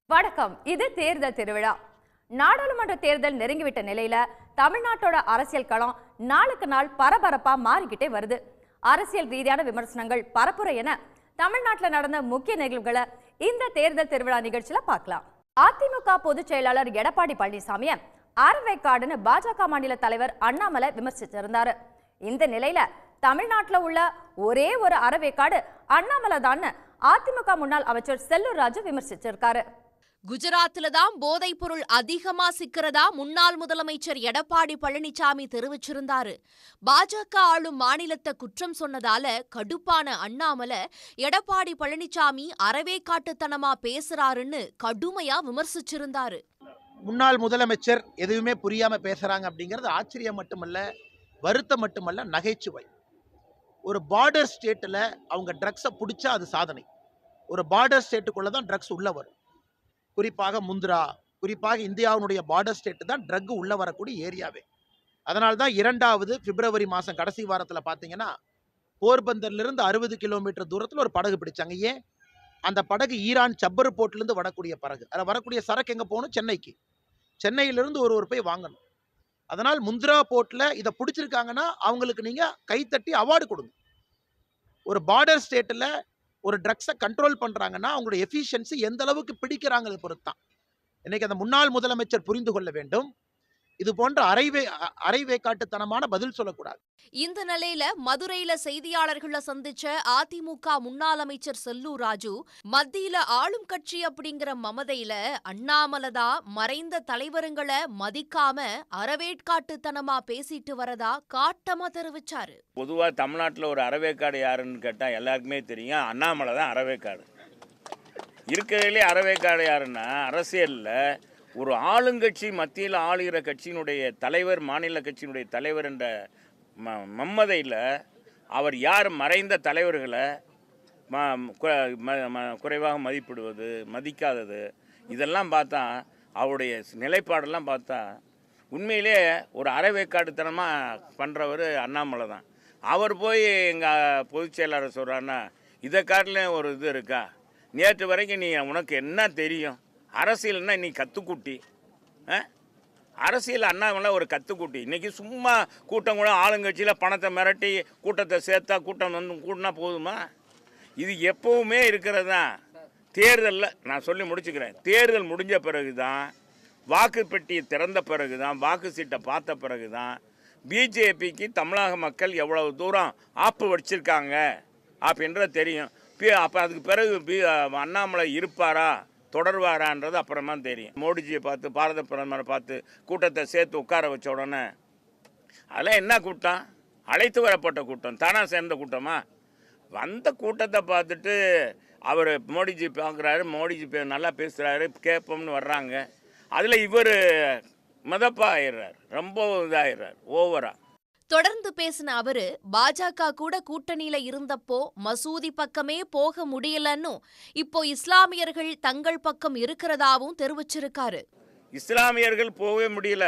வணக்கம். இது தேர்தல் திருவிழா. நாடாளுமன்ற தேர்தல் நெருங்கிவிட்ட நிலையில தமிழ்நாட்டோட அரசியல் களம் நாளுக்கு நாள் பரபரப்பா மாறிக்கிட்டே வருது. அரசியல் ரீதியான விமர்சனங்கள், பரப்புரை என தமிழ்நாட்டில் நடந்த முக்கிய நிகழ்வுகளை இந்த தேர்தல் திருவிழா நிகழ்ச்சியில பார்க்கலாம். அதிமுக பொதுச் செயலாளர் எடப்பாடி பழனிசாமியை அறவேக்காடுன்னு பாஜக மாநில தலைவர் அண்ணாமலை விமர்சிச்சிருந்தாரு. இந்த நிலையில தமிழ்நாட்டில் உள்ள ஒரே ஒரு அறவேக்காடு அண்ணாமலை தான் அதிமுக முன்னாள் அமைச்சர் செல்லூர் ராஜு விமர்சிச்சிருக்காரு. குஜராத்ல தான் போதைப் பொருள் அதிகமா சிக்கிறதா முன்னாள் முதலமைச்சர் எடப்பாடி பழனிசாமி தெரிவிச்சிருந்தாரு. பாஜக ஆளும் மாநிலத்தை குற்றம் சொன்னதால கடுப்பான அண்ணாமலை எடப்பாடி பழனிசாமி அறவேக்காட்டுத்தனமா பேசுறாருன்னு கடுமையா விமர்சிச்சிருந்தாரு. முன்னாள் முதலமைச்சர் எதுவுமே புரியாம பேசுறாங்க அப்படிங்கிறது ஆச்சரியம் மட்டுமல்ல, வருத்தம் மட்டுமல்ல, நகைச்சுவை. ஒரு பார்டர் ஸ்டேட்ல அவங்க ட்ரக்ஸை பிடிச்சா அது சாதனை. ஒரு பார்டர் ஸ்டேட்டுக்குள்ள தான் ட்ரக்ஸ் உள்ள வரும். குறிப்பாக முந்திரா, குறிப்பாக இந்தியாவுடைய பார்டர் ஸ்டேட் தான் ட்ரக் உள்ள வரக்கூடிய ஏரியாவே. அதனால தான் 2வது பிப்ரவரி மாதம் கடைசி வாரத்தில் பார்த்தீங்கன்னா போர்பந்தர்லேருந்து 60 கிலோமீட்டர் தூரத்தில் ஒரு படகு பிடிச்சாங்க. ஏன்? அந்த படகு ஈரான் சப்பர் போர்ட்லேருந்து வரக்கூடிய படகு. அதில் வரக்கூடிய சரக்கு எங்கே போகணும்? சென்னைக்கு. சென்னையிலிருந்து ஒரு போய் வாங்கணும். அதனால் முந்திரா போர்ட்டில் இதை பிடிச்சிருக்காங்கன்னா அவங்களுக்கு நீங்கள் கைத்தட்டி அவார்டு கொடுங்க. ஒரு பார்டர் ஸ்டேட்டில் ஒரு ட்ரக்ஸை கண்ட்ரோல் பண்ணுறாங்கன்னா அவங்களோட எஃபிஷியன்சி எந்த அளவுக்கு பிடிக்கிறாங்கிறது பொறுத்து தான். இன்னைக்கு அந்த முன்னாள் முதலமைச்சர் புரிந்து கொள்ள வேண்டும், இது போன்ற அரைவேக்காட்டுத்தனமான பதில் சொல்லக்கூடாது. இந்த நிலையில மதுரையில செய்தியாளர்களை சந்திச்ச அதிமுக முன்னாள் அமைச்சர் செல்லூர் ராஜு, மத்தியில ஆளும் கட்சி அப்படிங்கிற மமதையில அண்ணாமலைதா மறைந்த தலைவருங்களை மதிக்காம அறவேட்காட்டுத்தனமா பேசிட்டு வரதா காட்டமா தெரிவிச்சாரு. பொதுவா தமிழ்நாட்டில் ஒரு அறவேக்காடு யாருன்னு கேட்டா எல்லாருக்குமே தெரியும், அண்ணாமலை தான் அறவேக்காடு. இருக்கிறதுலே அறவேக்காடு யாருன்னா, அரசியல்ல ஒரு ஆளுங்கட்சி, மத்தியில் ஆளுகிற கட்சியினுடைய தலைவர், மாநில கட்சியினுடைய தலைவர் என்ற மம்மதையில் அவர் யார் மறைந்த தலைவர்களை குறைவாக மதிப்பிடுவது, மதிக்காதது, இதெல்லாம் பார்த்தா அவருடைய நிலைப்பாடெல்லாம் பார்த்தா உண்மையிலே ஒரு அறவேக்காட்டுத்தனமாக பண்ணுறவர் அண்ணாமலை தான். அவர் போய் எங்கள் பொதுச் செயலாளர் சொல்கிறாருன்னா, இதை காட்டிலும் ஒரு இது இருக்கா? நேற்று வரைக்கும் நீ உனக்கு என்ன தெரியும்? அரசியல்னா நீ கத்துக்குட்டி. அரசியல் அண்ணாமலை ஒரு கத்துக்குட்டி. இன்றைக்கி சும்மா கூட்டம் கூட ஆளுங்கட்சியில் பணத்தை மிரட்டி கூட்டத்தை சேர்த்தா கூட்டம் வந்து கூட்டினா போதுமா? இது எப்போவுமே இருக்கிறது தான். தேர்தலில் நான் சொல்லி முடிச்சுக்கிறேன், தேர்தல் முடிஞ்ச பிறகு தான், வாக்குப்பெட்டியை திறந்த பிறகு தான், வாக்கு சீட்டை பார்த்த பிறகு தான் பிஜேபிக்கு தமிழக மக்கள் எவ்வளவு தூரம் ஆப்பு வச்சிருக்காங்க அப்படின்றது தெரியும். அப்போ அதுக்கு பிறகு அண்ணாமலை இருப்பாரா, தொடர்வாரான்றது அப்புறமா தெரியும். மோடிஜியை பார்த்து, பாரத பிரதமரை பார்த்து கூட்டத்தை சேர்த்து உட்கார வச்ச உடனே அதெல்லாம் என்ன கூட்டம்? அழைத்து வரப்பட்ட கூட்டம் தானா சேர்ந்த கூட்டமா? வந்த கூட்டத்தை பார்த்துட்டு அவர் மோடிஜி பார்க்குறாரு, மோடிஜி நல்லா பேசுகிறாரு, கேட்போம்னு வர்றாங்க. அதில் இவர் மதப்பாக ஆயிடுறார், ரொம்ப இதாகிடுறார் ஓவரா. தொடர்ந்து பேசின அவரு, பாஜக கூட கூட்டணியில இருந்தப்போ மசூதி பக்கமே போக முடியலன்னு இப்போ இஸ்லாமியர்கள் தங்கள் பக்கம் இருக்கிறதாவும் தெரிவிச்சிருக்காரு. இஸ்லாமியர்கள் போகவே முடியல.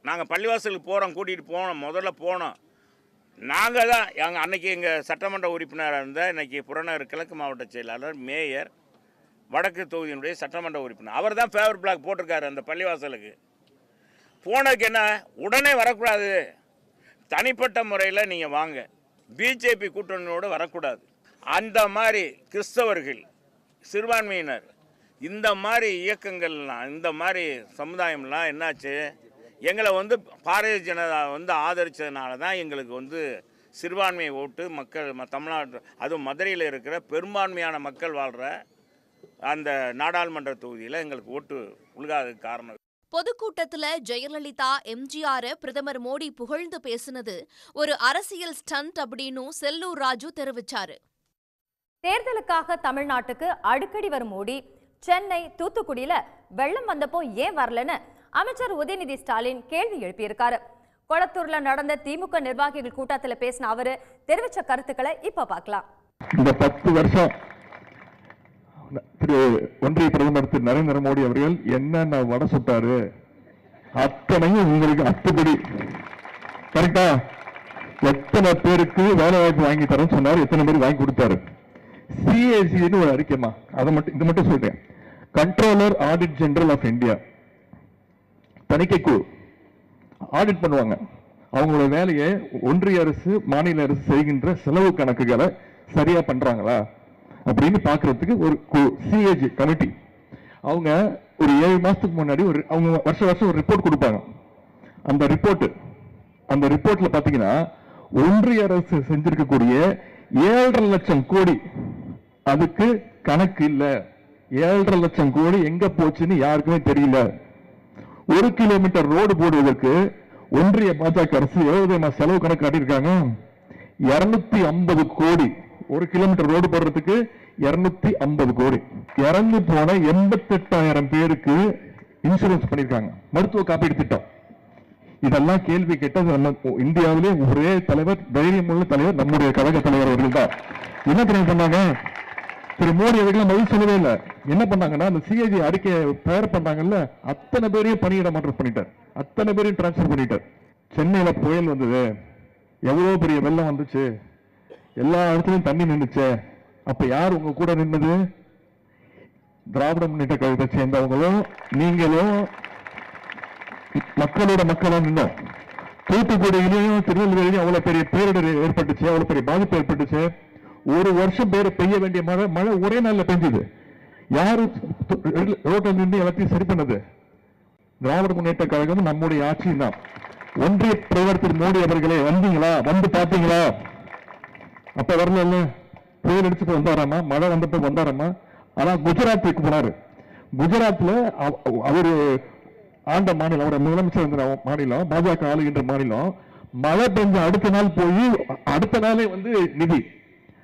நாங்கள் பள்ளிவாசலுக்கு போகிறோம், கூட்டிகிட்டு போனோம், முதல்ல போனோம். நாங்கள் தான் அன்னைக்கு எங்கள் சட்டமன்ற உறுப்பினராக இருந்த இன்னைக்கு புறநகர் கிழக்கு மாவட்ட செயலாளர், மேயர், வடக்கு தொகுதியினுடைய சட்டமன்ற உறுப்பினர், அவர் தான் ஃபேவர் பிளாக் போட்டிருக்காரு அந்த பள்ளிவாசலுக்கு. போனதுக்கு என்ன, உடனே வரக்கூடாது, தனிப்பட்ட முறையில் நீங்கள் வாங்க, பிஜேபி கூட்டணியோடு வரக்கூடாது. அந்த மாதிரி கிறிஸ்தவர்கள், சிறுபான்மையினர், இந்த மாதிரி இயக்கங்கள்லாம், இந்த மாதிரி சமுதாயம்லாம் என்னாச்சு, எங்களை பாரதிய ஜனதா ஆதரித்ததுனால தான் எங்களுக்கு சிறுபான்மை ஓட்டு மக்கள் தமிழ்நாட்டு, அதுவும் மதுரையில் இருக்கிற பெரும்பான்மையான மக்கள் வாழ்கிற அந்த நாடாளுமன்ற தொகுதியில் எங்களுக்கு ஓட்டு உழுகாததுக்கு காரணம். பொதுக்கூட்டத்துல ஜெயலலிதா, எம்ஜிஆர் பிரதமர் மோடி புகழ்ந்து பேசினது ஒரு அரசியல் ஸ்டண்ட் அப்படின்னு செல்லூர் ராஜு தெரிவிச்சாரு. தேர்தலுக்காக தமிழ்நாட்டுக்கு அடிக்கடி வரும் மோடி சென்னை, தூத்துக்குடியில வெள்ளம் வந்தப்போ ஏன் வரலன்னு அமைச்சர் உதயநிதி ஸ்டாலின் கேள்வி எழுப்பியிருக்காரு. கொளத்தூர்ல நடந்த திமுக நிர்வாகிகள் கூட்டத்துல பேசின அவரு தெரிவிச்ச கருத்துக்களை இப்ப பார்க்கலாம். இந்த 10 வருஷம் திரு ஒன்றிய பிரதமர் திரு நரேந்திர மோடி அவர்கள் என்னென்ன வடை சுட்டாரு அத்தனையும் உங்களுக்கு அத்துப்படி கரெக்டா? எத்தனை பேருக்கு வேலை வாய்ப்பு வாங்கி தரேன்னு சொன்னாரு, எத்தனை பேருக்கு வாங்கி கொடுத்தாரு? சிஏசின்னு ஒரு அறிக்கைமா, அதை மட்டும் இது மட்டும் சொல்றேன். Controller audit general of India தணிக்கை குழு ஆடிட் பண்ணுவாங்க. அவங்களோட வேலையை ஒன்றிய அரசு மாநில அரசு செய்கின்ற செலவு கணக்குகளை சரியா பண்றாங்களா அப்படின்னு பாக்குறதுக்கு ஒரு சிஏஜி கமிட்டி. அவங்க ஒரு 7 மாசத்துக்கு முன்னாடி அவங்க வருஷம் ஒரு ரிப்போர்ட் கொடுப்பாங்க. அந்த ரிப்போர்ட்ல பாத்தீங்கன்னா ஒன்றிய அரசு செஞ்சிருக்கக்கூடிய 7.5 லட்சம் கோடி அதுக்கு கணக்கு இல்ல. 7.5 லட்சம் கோடி எங்க போச்சுன்னு யாருக்குமே தெரியல. 1 கிலோமீட்டர் ரோடு போடுவதற்கு ஒன்றிய பாஜக அரசு எவ்வளவு செலவு கணக்கு காட்டியிருக்காங்க? 250 கோடி. 1 கிலோமீட்டர் ரோடு போடுறதுக்கு 250 கோடி. இறந்து போன 88,000 பேருக்கு இன்சூரன்ஸ் பண்ணிருக்காங்க, மருத்துவ காப்பீடு திட்டம். இதெல்லாம் கேள்வி கேட்டது நம்ம இந்தியாவிலே ஒரே தலைவர், தைரியம் உள்ள தலைவர் நம்முடைய கழக தலைவர் அவர்கள் தான். என்ன தெரியும் பண்ணாங்க? திரு மோடி அவர்கள் பதில் சொல்லவே இல்லை. என்ன பண்ணாங்கன்னா, அந்த சிஏஜி அறிக்கையை தயார் பண்ணாங்கல்ல, அத்தனை பேரையும் பணியிட மாற்றம் பண்ணிட்டார், அத்தனை பேரையும் டிரான்ஸ்பர் பண்ணிட்டார். சென்னையில புயல் வந்தது, எவ்வளவு பெரிய வெள்ளம் வந்துச்சு, எல்லா இடத்துலயும் தண்ணி நின்றுச்சு. அப்ப யார் உங்க கூட நின்னது? திராவிட முன்னேற்ற கழகத்தை சேர்ந்தவங்களும் நீங்களும் மக்களோட மக்களா நின்னோம். தூத்துக்குடியிலையும் திருநெல்வேலியிலும் அவ்வளவு பெரிய பேரிடர் ஏற்பட்டுச்சு, அவ்வளவு பெரிய பாதிப்பு ஏற்பட்டுச்சு. ஒரு வருஷம் பெய்ய வேண்டிய மழை ஒரே நாள்ல பெஞ்சது. யாரு ரோட்ல நின்று எல்லாத்தையும் சரி பண்ணது? திராவிட முன்னேற்ற கழகம், நம்முடைய ஆட்சி தான். ஒன்றிய பிரதமர் திரு மோடி அவர்களே வந்தீங்களா? வந்து பாத்தீங்களா? அப்ப வரல, புயல் அடிச்சுட்டு வந்தாராமா, மழை வந்தப்ப வந்தாராமா. ஆனா குஜராத்துக்கு போனாரு. குஜராத்ல அவரு ஆண்ட மாநிலம், அவருடைய முதலமைச்சர் மாநிலம், பாஜக ஆளுகின்ற மாநிலம், மழை பெஞ்ச அடுத்த நாள் போய் அடுத்த நாளே வந்து நிதி.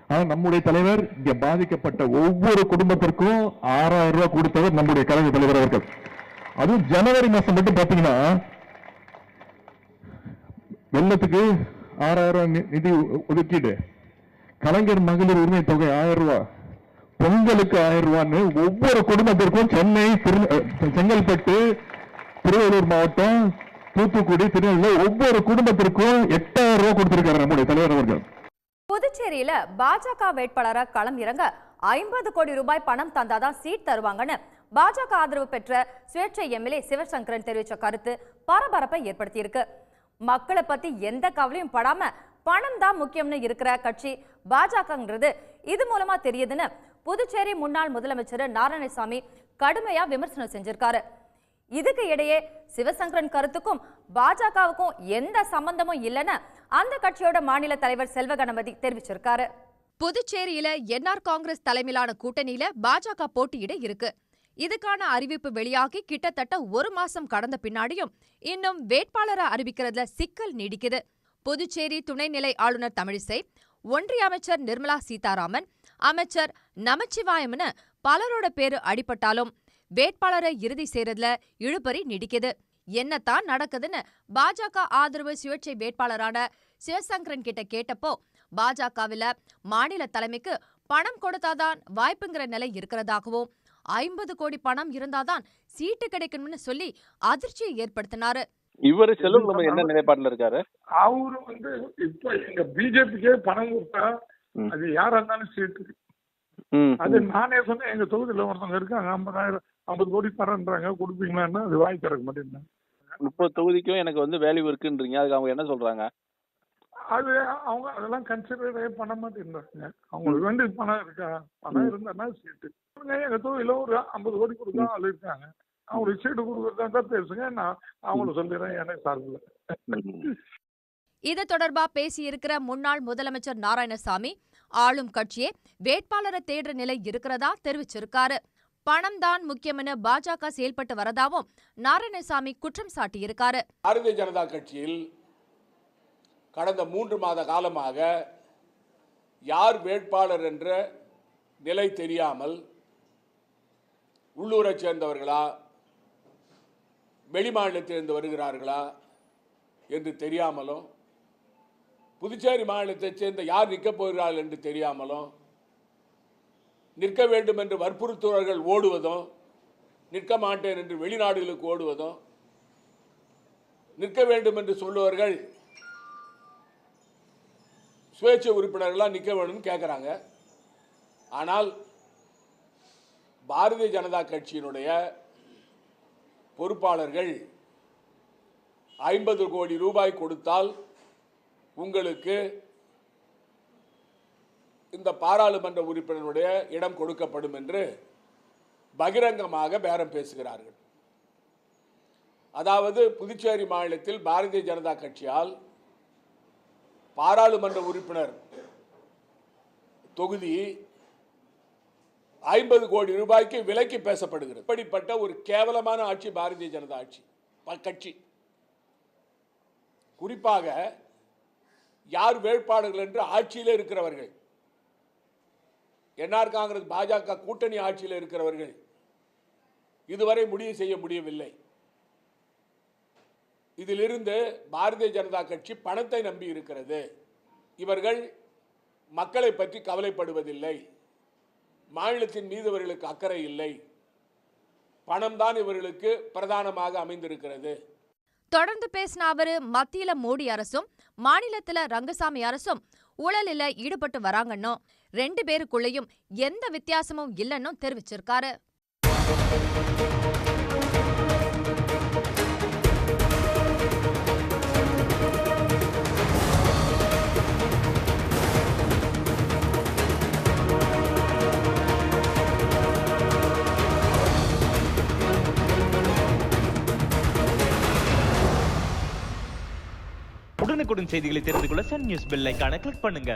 ஆனா நம்முடைய தலைவர் இங்க பாதிக்கப்பட்ட ஒவ்வொரு குடும்பத்திற்கும் 6,000 ரூபாய் கொடுத்தவர் நம்முடைய கழக தலைவர் அவர்கள். அதுவும் ஜனவரி மாசம் மட்டும் பாத்தீங்கன்னா வெள்ளத்துக்கு 6,000 நிதி ஒதுக்கீடு, கலைஞர் மகளிர் உரிமை தொகை 1000 ரூபாய், பொங்கலுக்கு 1000 ரூபான்னு ஒவ்வொரு குடும்பத்திற்கும் சென்னை, செங்கல்பட்டு, திருவள்ளூர் மாவட்டம், தூத்துக்குடி, திருநெல்வேலி ஒவ்வொரு குடும்பத்திற்கும் 8,000 ரூபாய் கொடுத்திருக்காரு நம்முடைய தலைவர் அவர்கள். புதுச்சேரியில பாஜக வேட்பாளரா களம் இறங்க 50 கோடி ரூபாய் பணம் தந்தாதான் சீட் தருவாங்கன்னு பாஜக ஆதரவு பெற்ற சுயேட்சை எம்எல்ஏ சிவசங்கரன் தெரிவிச்ச கருத்து பரபரப்பை ஏற்படுத்தியிருக்கு. மக்களை பத்தி எந்த கவலையும் படாம பணம் தான் முக்கியம்னு இருக்கிற கட்சி பாஜகங்கிறது இது மூலமா தெரியுதுன்னு புதுச்சேரி முன்னாள் முதலமைச்சர் நாராயணசாமி கடுமையா விமர்சனம் செஞ்சிருக்காரு. இதுக்கு இடையே சிவசங்கரன் கருத்துக்கும் பாஜகவுக்கும் எந்த சம்பந்தமும் இல்லைன்னு அந்த கட்சியோட மாநில தலைவர் செல்வ கணபதி தெரிவிச்சிருக்காரு. புதுச்சேரியில என்ஆர் காங்கிரஸ் தலைமையிலான கூட்டணியில பாஜக போட்டியிட இருக்கு. இதுக்கான அறிவிப்பு வெளியாகி கிட்டத்தட்ட 1 மாசம் கடந்த பின்னாடியும் இன்னும் வேட்பாளரை அறிவிக்கிறதுல சிக்கல் நீடிக்குது. புதுச்சேரி துணைநிலை ஆளுநர் தமிழிசை, ஒன்றிய அமைச்சர் நிர்மலா சீதாராமன், அமைச்சர் நமச்சிவாயம்னு பலரோட பேரு அடிபட்டாலும் வேட்பாளரை இறுதி செய்யறதுல இழுபறி நீடிக்குது. என்னத்தான் நடக்குதுன்னு பாஜக ஆதரவு சுயேட்சை வேட்பாளரான சிவசங்கரன் கிட்ட கேட்டப்போ, பாஜகவில மாநில தலைமைக்கு பணம் கொடுத்தாதான் வாய்ப்புங்கிற நிலை இருக்கிறதாகவும் 50 கோடி பணம் இருந்தாதான் சீட்டு கிடைக்கணும்னு சொல்லி அதிர்ச்சியை ஏற்படுத்தினாரு. இவரு செல்வம் என்ன நிலைப்பாட்டுல இருக்காரு? அவரு இப்ப எங்க பிஜேபிக்கே பணம் கொடுத்தா அது யாரா இருந்தாலும் சீட்டு. அது நானே சொன்னேன், எங்க தொகுதியில ஒருத்தவங்க இருக்காங்க 50 கோடி தரேன்றாங்க, கொடுப்பீங்களான்னா அது வாய் திறக்க மாட்டேன். 30 தொகுதிக்கும் எனக்கு வேல்யூ இருக்குன்றீங்க, அதுக்கு அவங்க என்ன சொல்றாங்க? அது அவங்க அதெல்லாம் கன்சிடரே பண்ண மாட்டேன்றாங்க. அவங்களுக்கு வேண்டிய பணம் இருக்கா, பணம் இருந்தா சீட்டு. எங்க தொகுதியில ஒரு 50 கோடி கொடுத்தா ஆள் இருக்காங்க, அவங்களுக்கு சீட்டு கொடுக்கறதா பேசுங்க, நான் அவங்கள சொல்லிடுறேன் எனக்கு சார்பில். இது தொடர்பா பேசியிருக்கிற முன்னாள் முதலமைச்சர் நாராயணசாமி, ஆளும் கட்சியே வேட்பாளரை தேடுற நிலை இருக்கிறதா தெரிவிச்சிருக்காரு. பணம் தான் முக்கியம்னு பாஜக செயல்பட்டு வரதாவும் நாராயணசாமி குற்றம் சாட்டியிருக்காரு. பாரதிய ஜனதா கட்சியில் கடந்த 3 மாத காலமாக யார் வேட்பாளர் என்ற நிலை தெரியாமல் உள்ளூரை சேர்ந்தவர்களா, வெளிமாநிலத்திலிருந்து வருகிறார்களா என்று தெரியாமலும், புதுச்சேரி மாநிலத்தைச் சேர்ந்த யார் நிற்கப் போகிறார்கள் என்று தெரியாமலும், நிற்க வேண்டும் என்று வற்புறுத்துவர்கள் ஓடுவதும், நிற்க மாட்டேன் என்று வெளிநாடுகளுக்கு ஓடுவதும், நிற்க வேண்டும் என்று சொல்லுவர்கள் சுயேட்சை உறுப்பினர்களாக நிற்க வேண்டும் கேட்குறாங்க. ஆனால் பாரதிய ஜனதா கட்சியினுடைய பொறுப்பாளர்கள் 50 கோடி ரூபாய் கொடுத்தால் உங்களுக்கு இந்த பாராளுமன்ற உறுப்பினருடைய இடம் கொடுக்கப்படும் என்று பகிரங்கமாக பேரம் பேசுகிறார்கள். அதாவது புதுச்சேரி மாநிலத்தில் பாரதிய ஜனதா கட்சியால் பாராளுமன்ற உறுப்பினர் தொகுதி 50 கோடி ரூபாய்க்கு விலைக்கு பேசப்படுகிறது. இப்படிப்பட்ட ஒரு கேவலமான ஆட்சி பாரதிய ஜனதா கட்சி. குறிப்பாக யார் வேட்பாளர்கள் என்று ஆட்சியில் இருக்கிறவர்கள், என்ஆர் காங்கிரஸ் பாஜக கூட்டணி ஆட்சியில் இருக்கிறவர்கள் இதுவரை முடிவு செய்ய முடியவில்லை. இதிலிருந்து பாரதிய ஜனதா கட்சி பணத்தை நம்பி இருக்கிறது. இவர்கள் மக்களை பற்றி கவலைப்படுவதில்லை, மாநிலத்தின் மீது இவர்களுக்கு அக்கறை இல்லை, பணம் தான் இவர்களுக்கு பிரதானமாக அமைந்திருக்கிறது. தொடர்ந்து பேசின அவரு மத்தியில மோடி அரசும் மாநிலத்துல ரங்கசாமி அரசும் ஊழலில் ஈடுபட்டு வராங்கன்னும் 2 பேருக்குள்ளேயும் எந்த வித்தியாசமும் இல்லைன்னு தெரிவிச்சிருக்காரு. உடனுக்குடன் செய்திகளை தெரிந்து கொள்ள சன் நியூஸ் பெல் ஐகானை கிளிக் பண்ணுங்க.